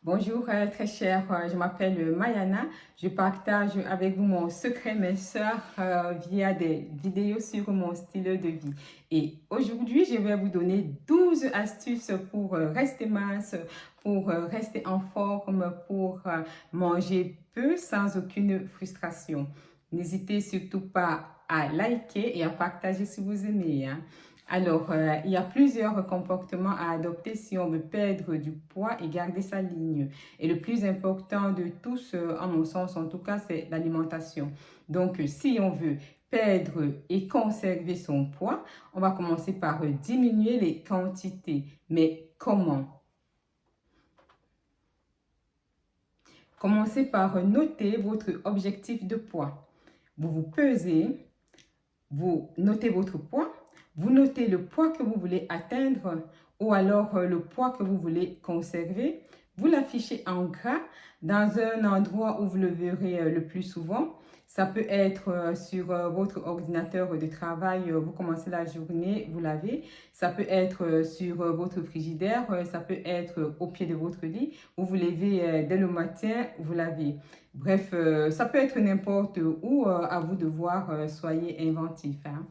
Bonjour très chers, je m'appelle Mayana. Je partage avec vous mon secret minceur via des vidéos sur mon style de vie. Et aujourd'hui, je vais vous donner 12 astuces pour rester mince, pour rester en forme, pour manger peu sans aucune frustration. N'hésitez surtout pas à liker et à partager si vous aimez, hein. Alors, il y a plusieurs comportements à adopter si on veut perdre du poids et garder sa ligne. Et le plus important de tous, en mon sens en tout cas, c'est l'alimentation. Donc, si on veut perdre et conserver son poids, on va commencer par diminuer les quantités. Mais comment? Commencez par noter votre objectif de poids. Vous vous pesez, vous notez votre poids, vous notez le poids que vous voulez atteindre ou alors le poids que vous voulez conserver. Vous l'affichez en gras dans un endroit où vous le verrez le plus souvent. Ça peut être sur votre ordinateur de travail, vous commencez la journée, vous l'avez. Ça peut être sur votre frigidaire, ça peut être au pied de votre lit. Vous vous levez dès le matin, vous l'avez. Bref, ça peut être n'importe où, à vous de voir, soyez inventif, hein.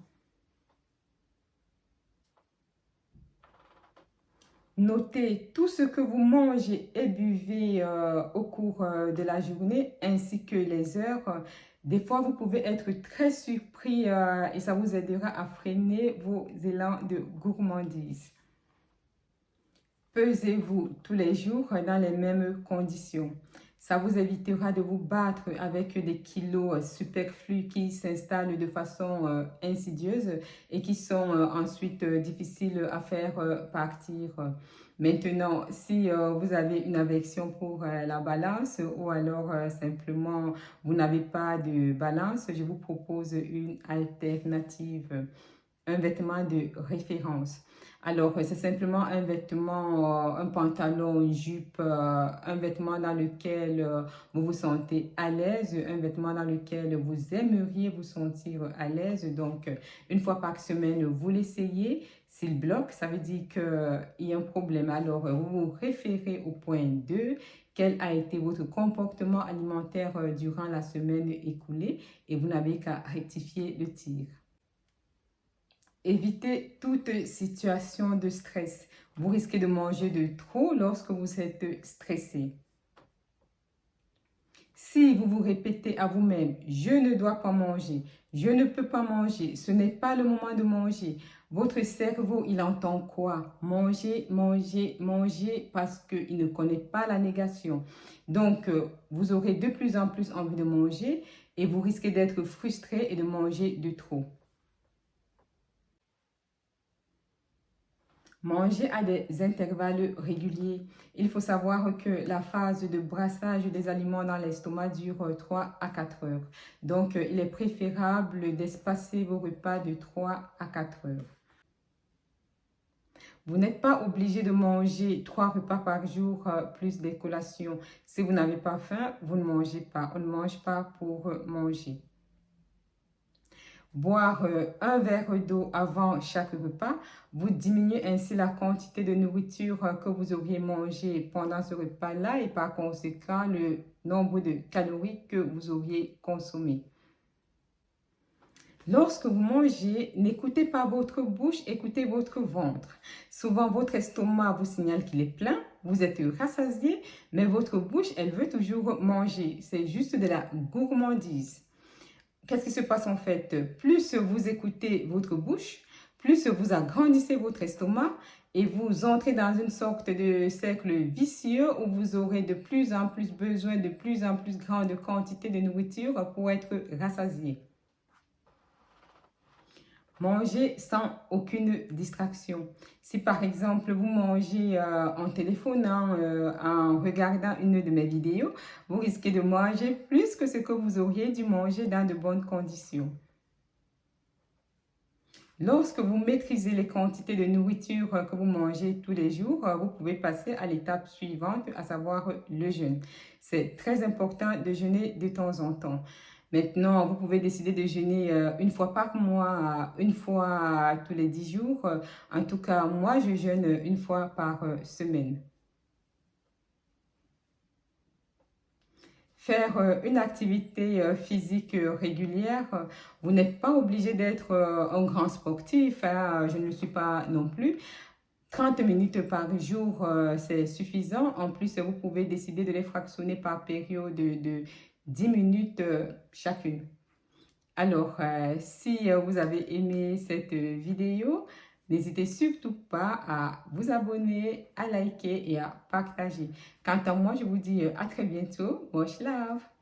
Notez tout ce que vous mangez et buvez au cours de la journée ainsi que les heures. Des fois, vous pouvez être très surpris et ça vous aidera à freiner vos élans de gourmandise. Pesez-vous tous les jours dans les mêmes conditions. Ça vous évitera de vous battre avec des kilos superflus qui s'installent de façon insidieuse et qui sont ensuite difficiles à faire partir. Maintenant, si vous avez une aversion pour la balance ou alors simplement vous n'avez pas de balance, je vous propose une alternative, un vêtement de référence. Alors, c'est simplement un vêtement, un pantalon, une jupe, un vêtement dans lequel vous vous sentez à l'aise, un vêtement dans lequel vous aimeriez vous sentir à l'aise. Donc, une fois par semaine, vous l'essayez. S'il bloque, ça veut dire qu'il y a un problème. Alors, vous vous référez au point 2. Quel a été votre comportement alimentaire durant la semaine écoulée et vous n'avez qu'à rectifier le tir. Évitez toute situation de stress. Vous risquez de manger de trop lorsque vous êtes stressé. Si vous vous répétez à vous-même, je ne dois pas manger, je ne peux pas manger, ce n'est pas le moment de manger, votre cerveau, il entend quoi? Manger, manger, manger parce qu'il ne connaît pas la négation. Donc, vous aurez de plus en plus envie de manger et vous risquez d'être frustré et de manger de trop. Manger à des intervalles réguliers. Il faut savoir que la phase de brassage des aliments dans l'estomac dure 3 à 4 heures. Donc, il est préférable d'espacer vos repas de 3 à 4 heures. Vous n'êtes pas obligé de manger 3 repas par jour plus des collations. Si vous n'avez pas faim, vous ne mangez pas. On ne mange pas pour manger. Boire un verre d'eau avant chaque repas, vous diminuez ainsi la quantité de nourriture que vous auriez mangé pendant ce repas-là et par conséquent le nombre de calories que vous auriez consommé. Lorsque vous mangez, n'écoutez pas votre bouche, écoutez votre ventre. Souvent, votre estomac vous signale qu'il est plein, vous êtes rassasié, mais votre bouche, elle veut toujours manger. C'est juste de la gourmandise. Qu'est-ce qui se passe en fait? Plus vous écoutez votre bouche, plus vous agrandissez votre estomac et vous entrez dans une sorte de cercle vicieux où vous aurez de plus en plus besoin de plus en plus grande quantité de nourriture pour être rassasié. Mangez sans aucune distraction. Si par exemple vous mangez en téléphonant, en regardant une de mes vidéos, vous risquez de manger plus que ce que vous auriez dû manger dans de bonnes conditions. Lorsque vous maîtrisez les quantités de nourriture que vous mangez tous les jours, vous pouvez passer à l'étape suivante, à savoir le jeûne. C'est très important de jeûner de temps en temps. Maintenant, vous pouvez décider de jeûner une fois par mois, une fois tous les 10 jours. En tout cas, moi, je jeûne une fois par semaine. faire une activité physique régulière. Vous n'êtes pas obligé d'être un grand sportif, hein, je ne le suis pas non plus. 30 minutes par jour, c'est suffisant. En plus, vous pouvez décider de les fractionner par période de 10 minutes chacune. Alors, si vous avez aimé cette vidéo, n'hésitez surtout pas à vous abonner, à liker et à partager. Quant à moi, je vous dis à très bientôt. Much love!